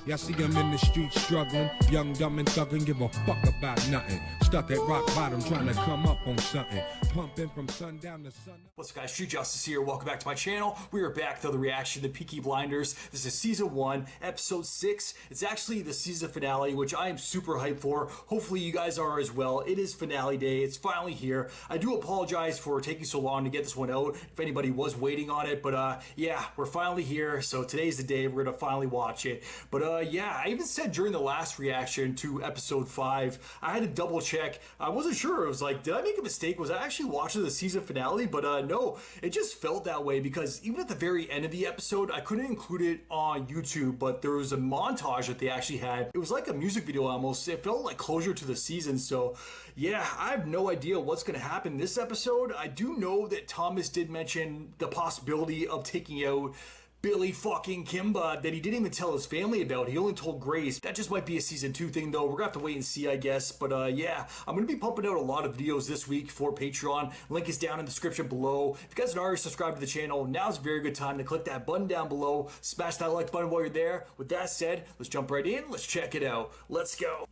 Y'all see him in the streets struggling, young, dumb, and thuggin', give a fuck about nothing. Stuck at rock bottom, trying to come up on something. Pumping from sundown to sun. What's up, guys? Street Justice here. Welcome back to my channel. We are back to the reaction to Peaky Blinders. This is season 1, episode 6. It's actually the season finale, which I am super hyped for. Hopefully you guys are as well. It is finale day. It's finally here. I do apologize for taking so long to get this one out, if anybody was waiting on it. But yeah, we're finally here. So today's the day we're going to finally watch it. But yeah, I even said during the last reaction to episode 5, I had to double check. I wasn't sure. It was like, did I make a mistake? Was I actually watching the season finale? But no, it just felt that way because even at the very end of the episode, I couldn't include it on YouTube, but there was a montage that they actually had. It was like a music video almost. It felt like closure to the season. So yeah, I have no idea what's going to happen this episode. I do know that Thomas did mention the possibility of taking out Billy fucking Kimba that he didn't even tell his family about. He only told Grace. That just might be a season 2 thing though. We're gonna have to wait and see, I guess. But yeah, I'm gonna be pumping out a lot of videos this week for Patreon. Link is down in the description below. If you guys are already subscribed to the channel, now's a very good time to click that button down below. Smash that like button while you're there. With that said, let's jump right in. Let's check it out. Let's go.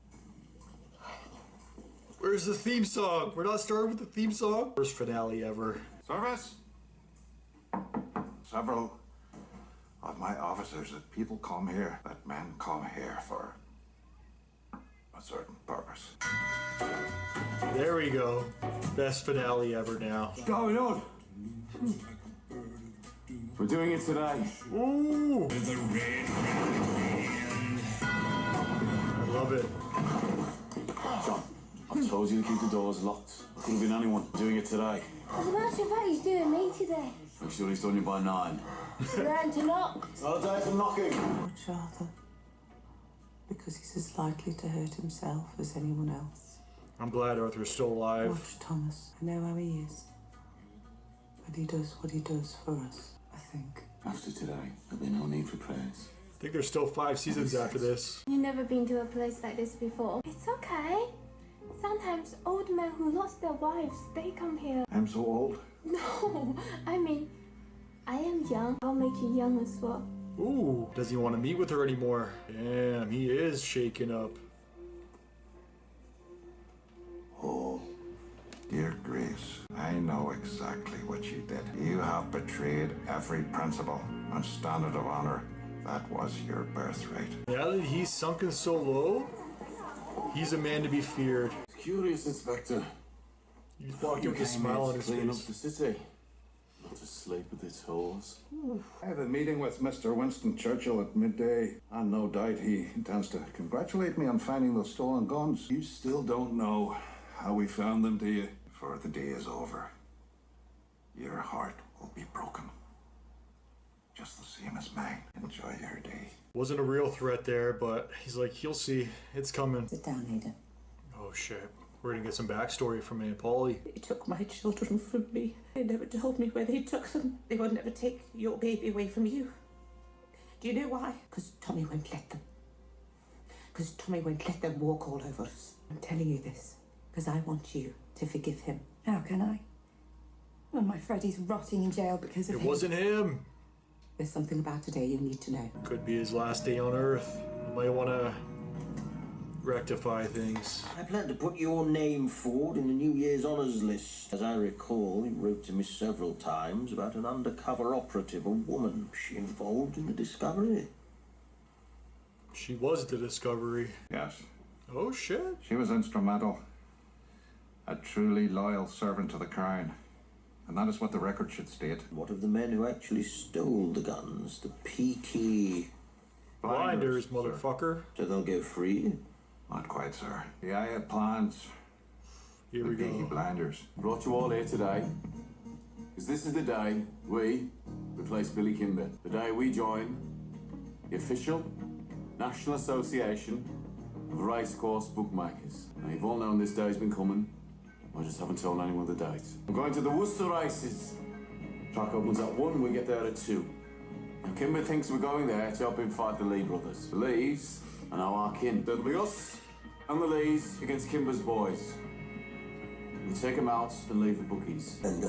Where's the theme song? We're not starting with the theme song? First finale ever. Service? Several of my officers that people come here, that men come here for a certain purpose. There we go. Best finale ever now. What's going on? We're doing it today. Ooh! I love it. John, I told you to keep the doors locked. There could have been anyone doing it today. As a matter of fact, he's doing me today. Make sure he's done you by 9. Learn to knock. All day for knocking. Much rather, because he's as likely to hurt himself as anyone else. I'm glad Arthur's still alive. Watch Thomas. I know how he is. But he does what he does for us, I think. After today, there'll be no need for prayers. I think there's still 5 seasons after this. You've never been to a place like this before. It's okay. Sometimes old men who lost their wives, they come here. I'm so old. No, I mean, I am young. I'll make you young as well. Ooh, does he want to meet with her anymore? Damn, he is shaking up. Oh, dear Grace, I know exactly what you did. You have betrayed every principle and standard of honor that was your birthright. Now that he's sunken so low, he's a man to be feared. It's curious, Inspector. He's walking with a smile on his clean up face. the city, not to sleep with its whores. I had a meeting with Mr. Winston Churchill at midday, and no doubt he intends to congratulate me on finding those stolen guns. You still don't know how we found them, do you? Before the day is over, your heart will be broken. Just the same as mine. Enjoy your day. Wasn't a real threat there, but he's like, you'll see. It's coming. Sit down, Ada. Oh shit. We're gonna get some backstory from Aunt Polly. They took my children from me. They never told me where they took them. They would never take your baby away from you. Do you know why? Because Tommy won't let them. Because Tommy won't let them walk all over us. I'm telling you this because I want you to forgive him. How can I? Well, my Freddie's rotting in jail because of It him. wasn't him. There's something about today you need to know. Could be his last day on Earth. You might wanna rectify things. I plan to put your name forward in the New Year's honours list. As I recall, you wrote to me several times about an undercover operative, a woman. Was she involved in the discovery? She was the discovery. Yes, Oh shit. she was instrumental. A truly loyal servant to the crown. And that is what the record should state. What of the men who actually stole the guns? The Peaky? Blinders, sir. motherfucker. So they'll go free? Not quite, sir. The I had plans. Here The we Peaky go. Blinders. Brought you all here today because this is the day we replace Billy Kimber. The day we join the official National Association of Racecourse Bookmakers. Now, you've all known this day's been coming. I just haven't told anyone the date. I'm going to the Worcester races. Track opens at 1, we get there at 2. And Kimber thinks we're going there to help him fight the Lee brothers. The Lees are now our kin. It'll be us and the Lees against Kimber's boys. We take him out and leave the bookies. And,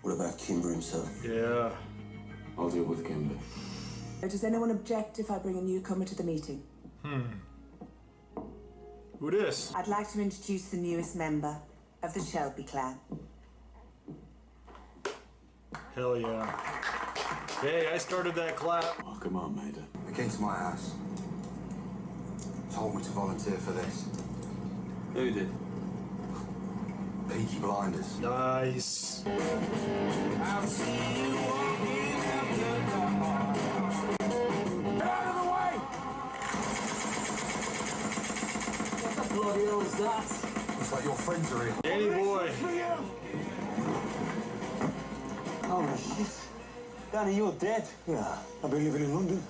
what about Kimber himself? Yeah. I'll deal with Kimber. Does anyone object if I bring a newcomer to the meeting? Who this? I'd like to introduce the newest member of the Shelby clan. Hell yeah. Hey, I started that clap. Oh, come on, Maida. Against my ass. Told me to volunteer for this. Who did? Peaky Blinders. Nice. I've seen you walking after dark. Get out of the way! What the bloody hell is that? Looks like your friends are here. Danny boy. Holy shit. Danny, you're dead. Yeah, I've been living in London.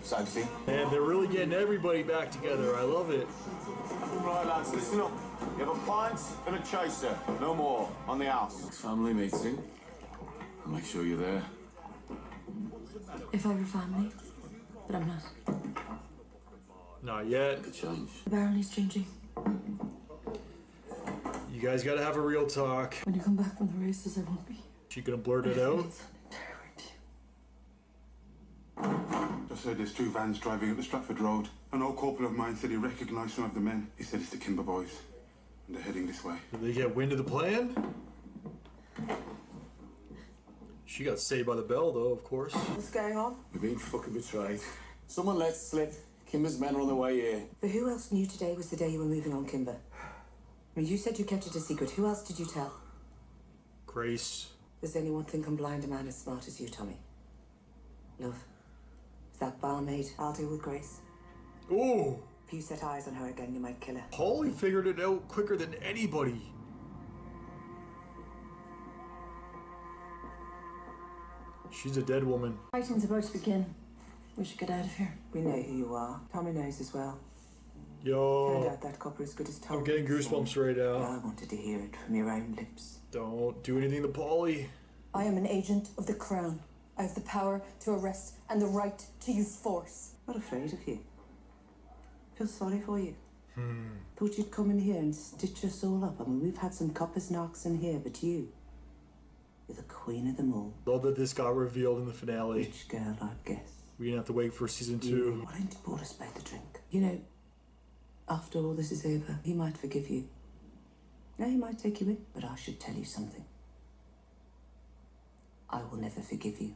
Same thing. Man, they're really getting everybody back together. I love it. Right, lads, listen up. You have a pint and a chaser. No more. On the house. Family meeting. I'll make sure you're there. If I were family, but I'm not. Not yet. The change. The barony's changing. You guys gotta have a real talk. When you come back from the races, I won't be. She gonna blurt it out? Just heard there's 2 vans driving up the Stratford Road. An old corporal of mine said he recognised some of the men. He said it's the Kimber boys, and they're heading this way. Did they get wind of the plan? She got saved by the bell, though, of course. What's going on? We're being fucking betrayed. Someone let slip. Kimber's men are on the way here. But who else knew today was the day you were moving on Kimber? I mean, you said you kept it a secret. Who else did you tell? Grace. Does anyone think I'm blind a man as smart as you, Tommy? Love, is that barmaid? I'll deal with Grace. Ooh! If you set eyes on her again, you might kill her. Holly figured it out quicker than anybody. She's a dead woman. Fighting's about to begin. We should get out of here. We know who you are. Tommy knows as well. Turned Yo. out that copper as good as Tommy. I'm getting goosebumps right Well, now. I wanted to hear it from your own lips. Don't do anything to Polly. I am an agent of the Crown. I have the power to arrest and the right to use force. Not afraid of you. Feel sorry for you. Thought you'd come in here and stitch us all up. I mean, we've had some coppers knocks in here, but you're the queen of them all. Love that this got revealed in the finale. Rich girl, I'd guess. We're gonna have to wait for season 2. Why don't you pour us both a drink? You know, after all this is over, he might forgive you. Now he might take you in, but I should tell you something. I will never forgive you.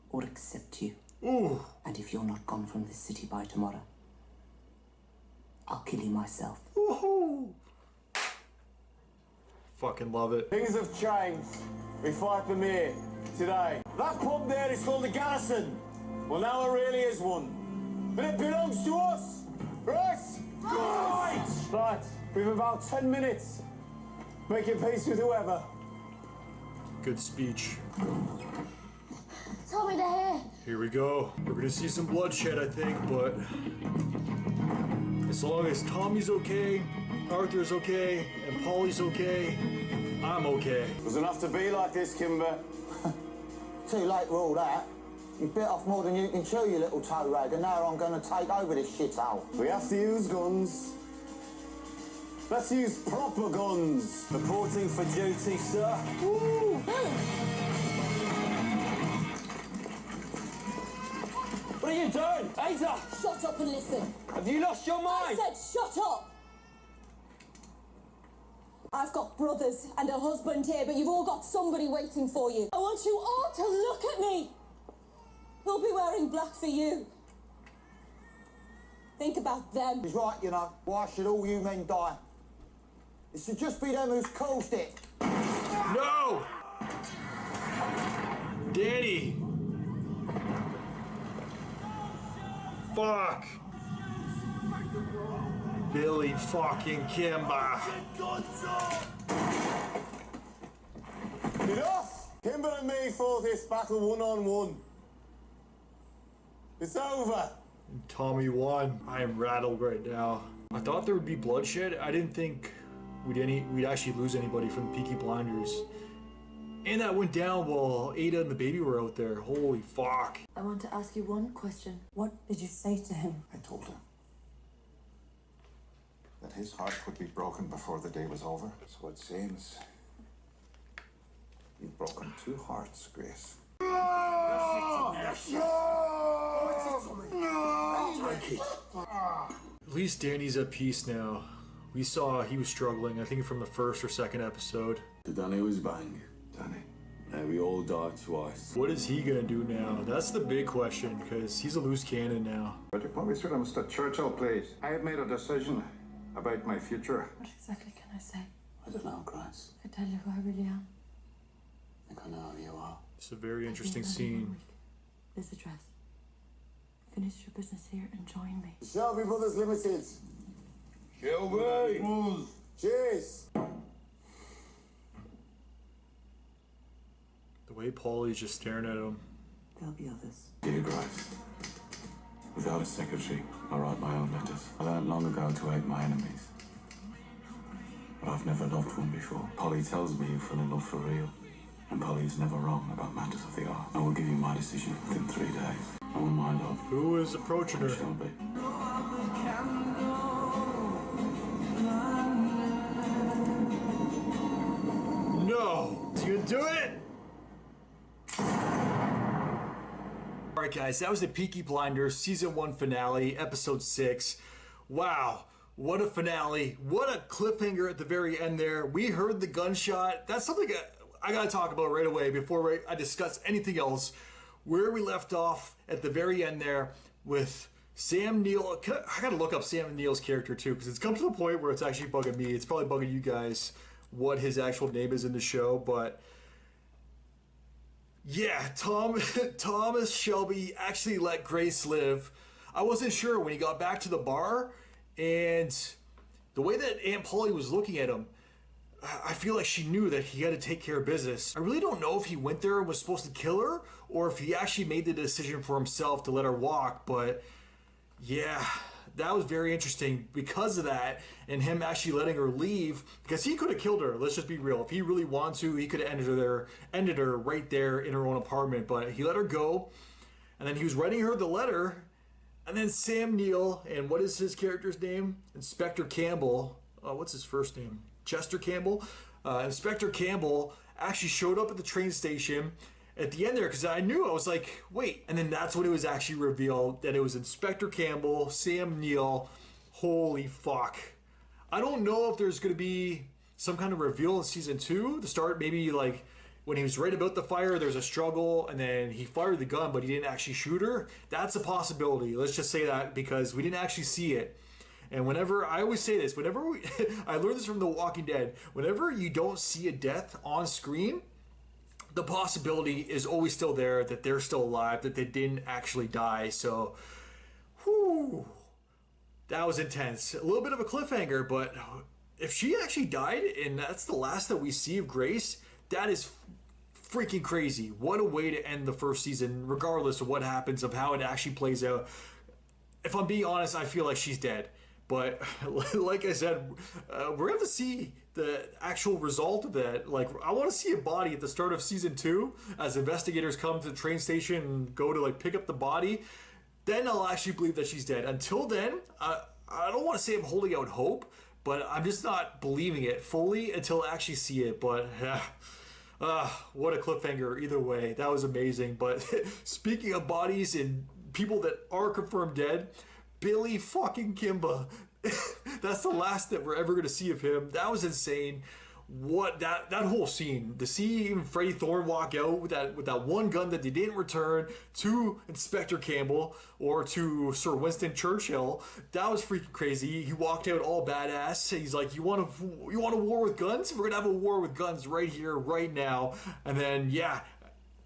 Or accept you. Ooh. And if you're not gone from this city by tomorrow, I'll kill you myself. Woohoo! Fucking love it. Things have changed. We fight them here today. That pub there is called the Garrison. Well, now it really is one. But it belongs to us. Right? Right! Right. We've about 10 minutes. Make your peace with whoever. Good speech. Tommy, they're here. Here we go. We're gonna see some bloodshed, I think, but as long as Tommy's okay, Arthur's okay, and Polly's okay, I'm okay. Doesn't have to be like this, Kimber. Too late for all that. You bit off more than you can chew, you little toe rag, and now I'm going to take over this shithole. We have to use guns. Let's use proper guns. Reporting for duty, sir. Woo! What are you doing? Ada! Shut up and listen. Have you lost your I mind? said shut up. I've got brothers and a husband here, but you've all got somebody waiting for you. I want you all to look at me. They'll be wearing black for you. Think about them. He's right, you know. Why should all you men die? It should just be them who's caused it. No! Danny! Fuck! Billy fucking Kimber! Enough! Kimber and me fought this battle one-on-one. It's over. Tommy won. I am rattled right now. I thought there would be bloodshed. I didn't think we'd actually lose anybody from the Peaky Blinders. And that went down while Ada and the baby were out there. Holy fuck. I want to ask you one question. What did you say to him? I told him that his heart would be broken before the day was over. So it seems you've broken 2 hearts, Grace. At least Danny's at peace now. We saw he was struggling, I think from the first or second episode. Danny was bang. Danny. And we all died twice. What is he gonna do now? That's the big question, because he's a loose cannon now. Would you put me through to Mr. Churchill, please? I have made a decision about my future. What exactly can I say? I don't know, Grace. I tell you who I really am. I think I know who you are. It's a very interesting scene. This address. Finish your business here and join me. Shelby Brothers Limited. Shelby. Cheers. The way Paulie's just staring at him. There'll be others. Dear Grace, without a secretary, I write my own letters. I learned long ago to hate my enemies. But I've never loved one before. Polly tells me you fell in love for real. And Polly is never wrong about matters of the art. I will give you my decision within 3 days. I will my love. Who is approaching her? Shelby. No! Is he gonna do it? Alright guys, that was the Peaky Blinders Season 1 finale, Episode 6. Wow, what a finale. What a cliffhanger at the very end there. We heard the gunshot. That's something I gotta talk about right away before I discuss anything else. Where we left off at the very end there with Sam Neill. I gotta look up Sam Neill's character too, because it's come to the point where it's actually bugging me. It's probably bugging you guys what his actual name is in the show, but yeah, Thomas Shelby actually let Grace live. I wasn't sure when he got back to the bar, and the way that Aunt Polly was looking at him, I feel like she knew that he had to take care of business. I really don't know if he went there and was supposed to kill her, or if he actually made the decision for himself to let her walk, but yeah, that was very interesting because of that, and him actually letting her leave, because he could have killed her. Let's just be real. If he really wanted to, he could have ended her right there in her own apartment, but he let her go, and then he was writing her the letter, and then Sam Neill, and what is his character's name? Inspector Campbell. What's his first name? Chester Campbell. Inspector Campbell actually showed up at the train station at the end there, because I was like, wait. And then that's when it was actually revealed that it was Inspector Campbell, Sam Neill. Holy fuck. I don't know if there's going to be some kind of reveal in Season 2 to start. Maybe like when he was right about the fire, there's a struggle, and then he fired the gun, but he didn't actually shoot her. That's a possibility. Let's just say that, because we didn't actually see it. And whenever, I always say this, I learned this from The Walking Dead, whenever you don't see a death on screen, the possibility is always still there that they're still alive, that they didn't actually die. So, whew, that was intense. A little bit of a cliffhanger, but if she actually died and that's the last that we see of Grace, that is freaking crazy. What a way to end the first season, regardless of what happens, of how it actually plays out. If I'm being honest, I feel like she's dead. But like I said, we're going to see the actual result of that. Like, I want to see a body at the start of Season 2 as investigators come to the train station and go to like pick up the body. Then I'll actually believe that she's dead. Until then, I don't want to say I'm holding out hope, but I'm just not believing it fully until I actually see it. But what a cliffhanger either way. That was amazing. But speaking of bodies and people that are confirmed dead, Billy fucking Kimba. That's the last that we're ever going to see of him. That was insane. What that whole scene, to see even Freddie Thorne walk out with that one gun that they didn't return to Inspector Campbell or to Sir Winston Churchill, that was freaking crazy. He walked out all badass. He's like, you want a war with guns? We're gonna have a war with guns right here, right now. And then yeah,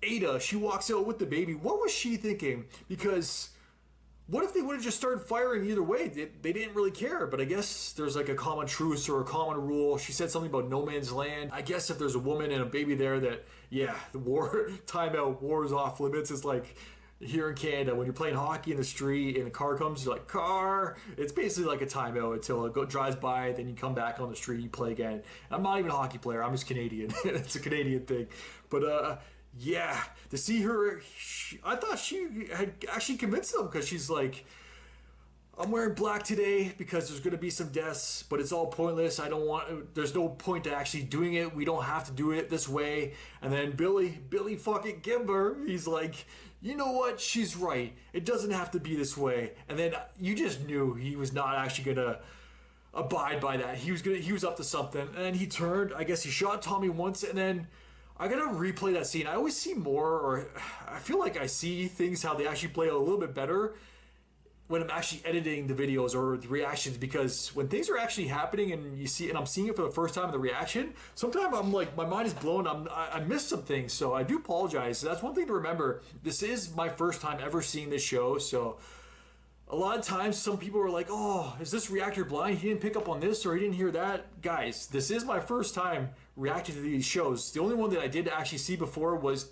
Ada, she walks out with the baby. What was she thinking? Because what if they would have just started firing either way? They didn't really care, but I guess there's like a common truce or a common rule. She said something about no man's land. I guess if there's a woman and a baby there, that, yeah, the war, timeout, war is off limits. It's like here in Canada, when you're playing hockey in the street and a car comes, you're like, car. It's basically like a timeout until it drives by, then you come back on the street, you play again. I'm not even a hockey player, I'm just Canadian. It's a Canadian thing. But, yeah, to see her, I thought she had actually convinced them, because she's like, I'm wearing black today because there's going to be some deaths, but it's all pointless. There's no point to actually doing it. We don't have to do it this way. And then Billy fucking Kimber, he's like, you know what? She's right. It doesn't have to be this way. And then you just knew he was not actually going to abide by that. He was up to something. And then he turned, I guess he shot Tommy once, and then I gotta replay that scene. I always see more, or I feel like I see things how they actually play a little bit better when I'm actually editing the videos or the reactions, because when things are actually happening and I'm seeing it for the first time in the reaction, sometimes I'm like, my mind is blown. I missed some things, so I do apologize. That's one thing to remember. This is my first time ever seeing this show, so a lot of times some people are like, oh, is this reactor blind? He didn't pick up on this or he didn't hear that. Guys, this is my first time reacting to these shows. The only one that I did actually see before was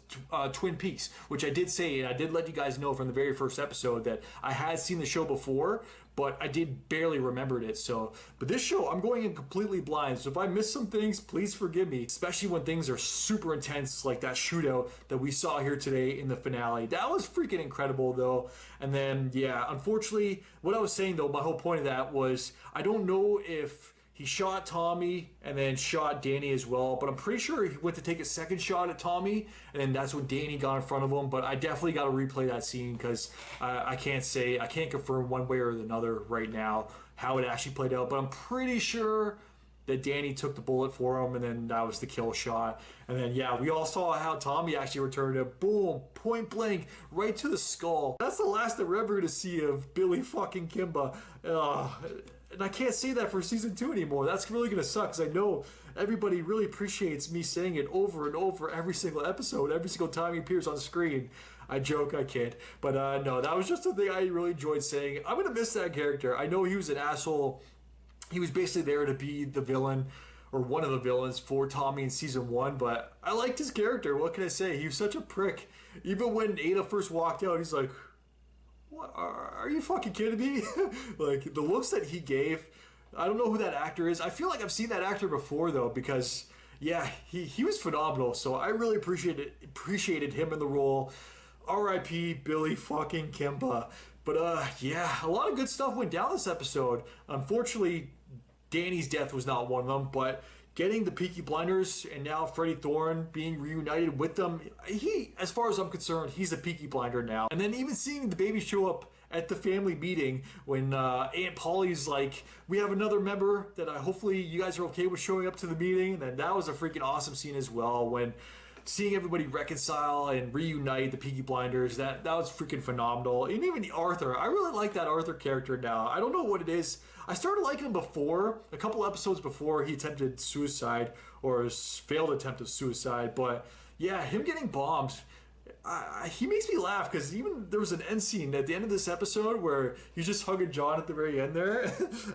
Twin Peaks, which I did say, and I did let you guys know from the very first episode that I had seen the show before, but I did barely remembered it. So, but this show, I'm going in completely blind. So if I miss some things, please forgive me, especially when things are super intense, like that shootout that we saw here today in the finale. That was freaking incredible though. And then, yeah, unfortunately, what I was saying though, my whole point of that was, I don't know if he shot Tommy and then shot Danny as well, but I'm pretty sure he went to take a second shot at Tommy, and then that's when Danny got in front of him. But I definitely got to replay that scene because I can't confirm one way or another right now how it actually played out. But I'm pretty sure that Danny took the bullet for him, and then that was the kill shot. And then, yeah, we all saw how Tommy actually returned it. Boom, point blank, right to the skull. That's the last that we're ever going to see of Billy fucking Kimber. And I can't say that for season 2 anymore. That's really going to suck, because I know everybody really appreciates me saying it over and over every single episode, every single time he appears on screen. I joke, I kid. But no, that was just something I really enjoyed saying. I'm going to miss that character. I know he was an asshole. He was basically there to be the villain, or one of the villains for Tommy in season 1, but I liked his character. What can I say? He was such a prick. Even when Ada first walked out, he's like, what, are you fucking kidding me? Like, the looks that he gave, I don't know who that actor is. I feel like I've seen that actor before though, because yeah, he was phenomenal. So I really appreciated him in the role. R.I.P. Billy fucking Kimber. But yeah, a lot of good stuff went down this episode. Unfortunately, Danny's death was not one of them, but getting the Peaky Blinders and now Freddie Thorne being reunited with them, he, as far as I'm concerned, he's a Peaky Blinder now. And then even seeing the baby show up at the family meeting when Aunt Polly's like, we have another member that hopefully you guys are okay with showing up to the meeting. And then that was a freaking awesome scene as well, when seeing everybody reconcile and reunite the Peaky Blinders, that was freaking phenomenal. And even Arthur, I really like that Arthur character now. I don't know what it is. I started liking him before, a couple episodes before he attempted suicide, or his failed attempt of suicide. But yeah, him getting bombed, he makes me laugh, because even there was an end scene at the end of this episode where he's just hugging John at the very end there.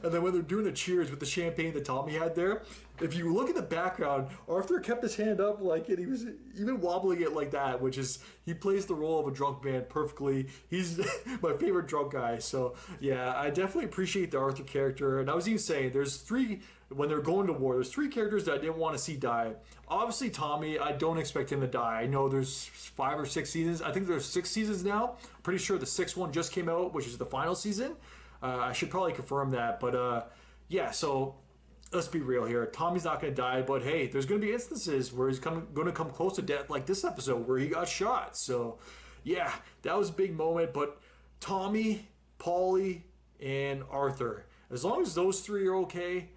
And then when they're doing the cheers with the champagne that Tommy had there, if you look at the background, Arthur kept his hand up like it. He was even wobbling it like that, which is, he plays the role of a drunk man perfectly. He's my favorite drunk guy. So yeah, I definitely appreciate the Arthur character. And I was even saying, there's 3, when they're going to war, there's 3 characters that I didn't want to see die. Obviously Tommy, I don't expect him to die. I know there's 5 or 6 seasons. I think there's 6 seasons now. I'm pretty sure the 6th one just came out, which is the final season. I should probably confirm that. But yeah, so let's be real here. Tommy's not going to die, but hey, there's going to be instances where he's going to come close to death, like this episode where he got shot. So yeah, that was a big moment. But Tommy, Paulie, and Arthur, as long as those 3 are okay,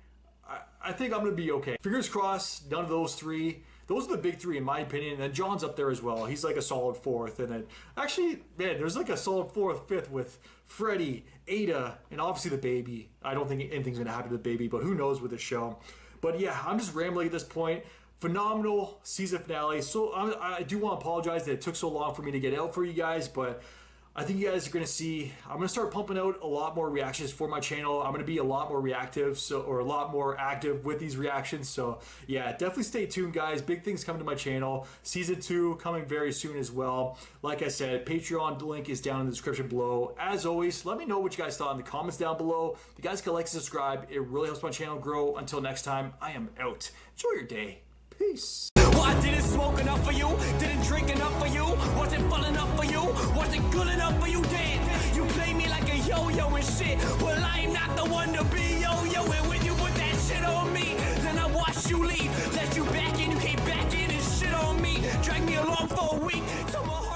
I think I'm going to be okay. Fingers crossed, none of those 3. Those are the big 3 in my opinion. And then John's up there as well. He's like a solid 4th. And then actually, man, there's like a solid 4th, 5th with Freddie, Ada, and obviously the baby. I don't think anything's going to happen to the baby, but who knows with this show. But yeah, I'm just rambling at this point. Phenomenal season finale. So I do want to apologize that it took so long for me to get out for you guys, but I think you guys are going to see, I'm going to start pumping out a lot more reactions for my channel. I'm going to be a lot more reactive, or a lot more active with these reactions. So yeah, definitely stay tuned, guys. Big things coming to my channel. Season 2 coming very soon as well. Like I said, Patreon link is down in the description below. As always, let me know what you guys thought in the comments down below. If you guys can like and subscribe, it really helps my channel grow. Until next time, I am out. Enjoy your day. Peace. Well, I didn't smoke enough for you, didn't drink enough for you, wasn't full enough for you, wasn't good enough for you, damn. You play me like a young yo-yo and shit. Well, I am not the one to be yo-yo, and when you put that shit on me, then I watch you leave. Let you back in, you came back in and shit on me. Drag me along for a week till my